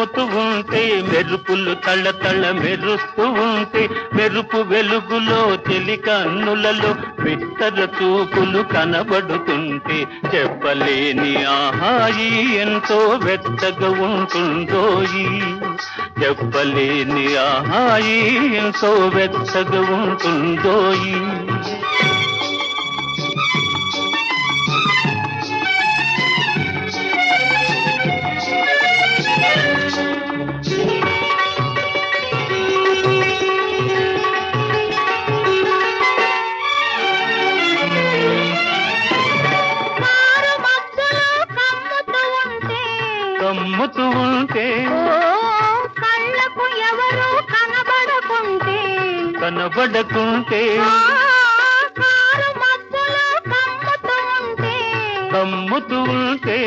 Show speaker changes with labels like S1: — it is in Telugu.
S1: కమ్ముతూ ఉంటే మెరుపులు తళ్ళ మెరుస్తూ ఉంటే మెరుపు వెలుగులో చెలి కన్నులలో బిత్తర చూపులు కనబడుతుంటే చెప్పలేని ఆహాయి ఎంతో వెచ్చగా ఉంటుందోయి చెప్పలేని ఆహాయి ఎంతో వెచ్చగా ఉంటుందోయి కమ్ముతూ ఉంటే
S2: కళ్ళకు ఎవరు
S1: కనబడకుంటే
S2: కారు మధ్యలో కమ్ముతూ
S1: కమ్ముతూ ఉంటే